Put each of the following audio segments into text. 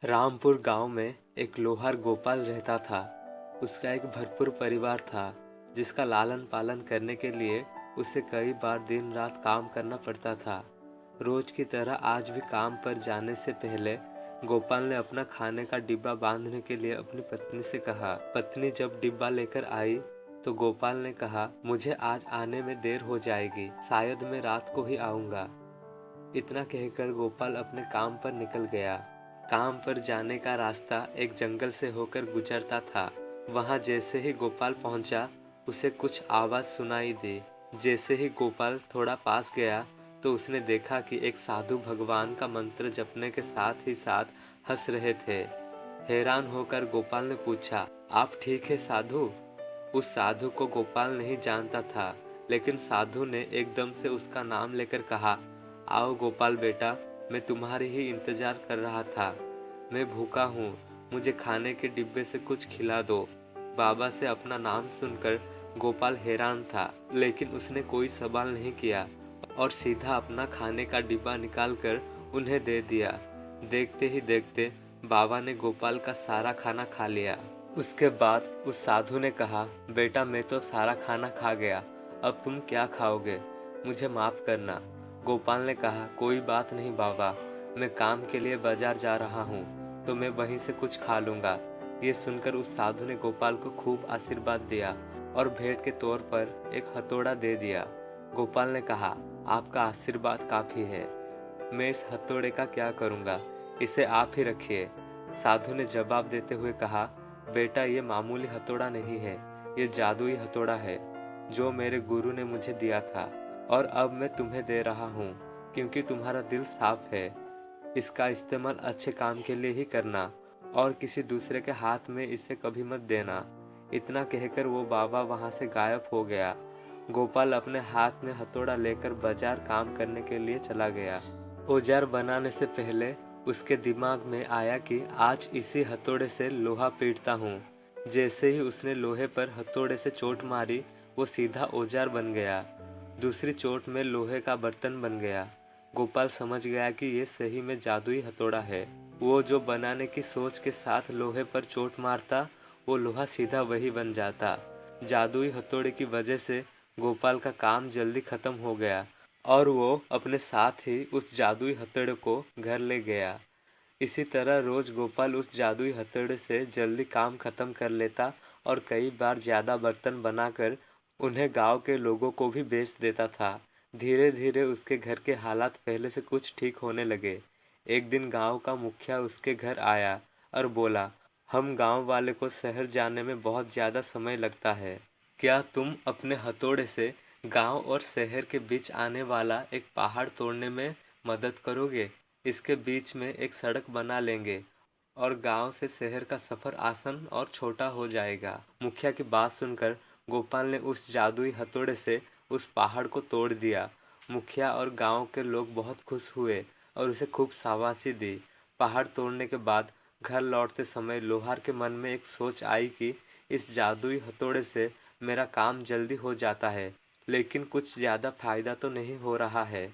रामपुर गांव में एक लोहार गोपाल रहता था। उसका एक भरपूर परिवार था, जिसका लालन पालन करने के लिए उसे कई बार दिन रात काम करना पड़ता था। रोज की तरह आज भी काम पर जाने से पहले गोपाल ने अपना खाने का डिब्बा बांधने के लिए अपनी पत्नी से कहा। पत्नी जब डिब्बा लेकर आई तो गोपाल ने कहा, मुझे आज आने में देर हो जाएगी, शायद मैं रात को ही आऊंगा। इतना कहकर गोपाल अपने काम पर निकल गया। काम पर जाने का रास्ता एक जंगल से होकर गुजरता था। वहां जैसे ही गोपाल पहुंचा, उसे कुछ आवाज सुनाई दी। जैसे ही गोपाल थोड़ा पास गया तो उसने देखा कि एक साधु भगवान का मंत्र जपने के साथ ही साथ हंस रहे थे। हैरान होकर गोपाल ने पूछा, आप ठीक है साधु? उस साधु को गोपाल नहीं जानता था, लेकिन साधु ने एकदम से उसका नाम लेकर कहा, आओ गोपाल बेटा, मैं तुम्हारे ही इंतजार कर रहा था। मैं भूखा हूँ, मुझे खाने के डिब्बे से कुछ खिला दो। बाबा से अपना नाम सुनकर गोपाल हैरान था, लेकिन उसने कोई सवाल नहीं किया और सीधा अपना खाने का डिब्बा निकालकर उन्हें दे दिया। देखते ही देखते बाबा ने गोपाल का सारा खाना खा लिया। उसके बाद उस साधु ने कहा, बेटा मैं तो सारा खाना खा गया, अब तुम क्या खाओगे? मुझे माफ करना। गोपाल ने कहा, कोई बात नहीं बाबा, मैं काम के लिए बाजार जा रहा हूँ, तो मैं वहीं से कुछ खा लूँगा। ये सुनकर उस साधु ने गोपाल को खूब आशीर्वाद दिया और भेंट के तौर पर एक हथौड़ा दे दिया। गोपाल ने कहा, आपका आशीर्वाद काफ़ी है, मैं इस हथौड़े का क्या करूँगा, इसे आप ही रखिए। साधु ने जवाब देते हुए कहा, बेटा ये मामूली हथौड़ा नहीं है, ये जादुई हथौड़ा है जो मेरे गुरु ने मुझे दिया था और अब मैं तुम्हें दे रहा हूँ, क्योंकि तुम्हारा दिल साफ है। इसका इस्तेमाल अच्छे काम के लिए ही करना और किसी दूसरे के हाथ में इसे कभी मत देना। इतना कहकर वो बाबा वहां से गायब हो गया। गोपाल अपने हाथ में हथौड़ा लेकर बाजार काम करने के लिए चला गया। औजार बनाने से पहले उसके दिमाग में आया कि आज इसी हथौड़े से लोहा पीटता हूँ। जैसे ही उसने लोहे पर हथौड़े से चोट मारी, वो सीधा औजार बन गया। दूसरी चोट में लोहे का बर्तन बन गया। गोपाल समझ गया कि ये सही में जादुई हथौड़ा है। वो जो बनाने की सोच के साथ लोहे पर चोट मारता, वो लोहा सीधा वही बन जाता। जादुई हथौड़े की वजह से गोपाल का काम जल्दी खत्म हो गया और वो अपने साथ ही उस जादुई हथौड़े को घर ले गया। इसी तरह रोज गोपाल उस जादुई हथौड़े से जल्दी काम खत्म कर लेता और कई बार ज्यादा बर्तन बनाकर उन्हें गांव के लोगों को भी बेच देता था। धीरे धीरे उसके घर के हालात पहले से कुछ ठीक होने लगे। एक दिन गांव का मुखिया उसके घर आया और बोला, हम गांव वाले को शहर जाने में बहुत ज़्यादा समय लगता है, क्या तुम अपने हथौड़े से गांव और शहर के बीच आने वाला एक पहाड़ तोड़ने में मदद करोगे? इसके बीच में एक सड़क बना लेंगे और गांव से शहर का सफर आसान और छोटा हो जाएगा। मुखिया की बात सुनकर गोपाल ने उस जादुई हथौड़े से उस पहाड़ को तोड़ दिया। मुखिया और गांव के लोग बहुत खुश हुए और उसे खूब शाबाशी दी। पहाड़ तोड़ने के बाद घर लौटते समय लोहार के मन में एक सोच आई कि इस जादुई हथौड़े से मेरा काम जल्दी हो जाता है, लेकिन कुछ ज़्यादा फायदा तो नहीं हो रहा है।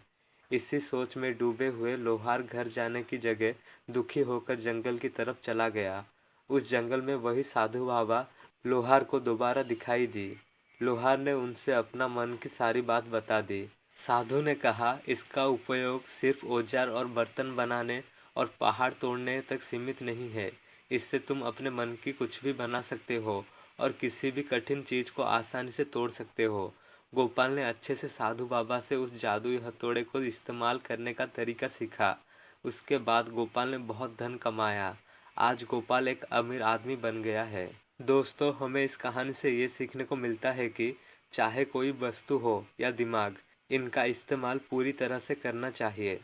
इसी सोच में डूबे हुए लोहार घर जाने की जगह दुखी होकर जंगल की तरफ चला गया। उस जंगल में वही साधु बाबा लोहार को दोबारा दिखाई दी। लोहार ने उनसे अपना मन की सारी बात बता दी। साधु ने कहा, इसका उपयोग सिर्फ औजार और बर्तन बनाने और पहाड़ तोड़ने तक सीमित नहीं है। इससे तुम अपने मन की कुछ भी बना सकते हो और किसी भी कठिन चीज को आसानी से तोड़ सकते हो। गोपाल ने अच्छे से साधु बाबा से उस जादुई हथौड़े को इस्तेमाल करने का तरीका सीखा। उसके बाद गोपाल ने बहुत धन कमाया। आज गोपाल एक अमीर आदमी बन गया है। दोस्तों, हमें इस कहानी से ये सीखने को मिलता है कि चाहे कोई वस्तु हो या दिमाग, इनका इस्तेमाल पूरी तरह से करना चाहिए।